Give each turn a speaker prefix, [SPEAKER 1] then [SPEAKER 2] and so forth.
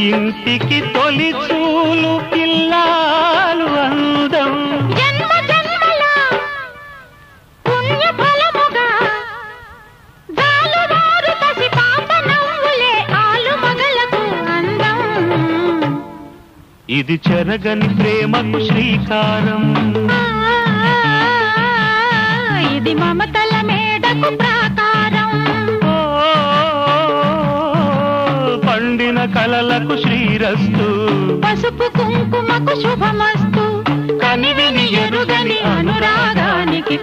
[SPEAKER 1] ఇంటికి తొలి చూలు పిల్లాలు అందం
[SPEAKER 2] జన్మ జన్మల పుణ్య ఫలముగా జాలువారు పసి పాప నవ్వులే ఆలు మగలకు అందం.
[SPEAKER 1] ఇది చెరగని ప్రేమకు శ్రీకారం,
[SPEAKER 2] ఇది మమతల మేడకు ప్రాకారం.
[SPEAKER 1] పండిన కలలకు శ్రీరస్తు,
[SPEAKER 2] పసుపు కుంకుమకు శుభమస్తు. కనివిని ఎరుగని అనురాగానికి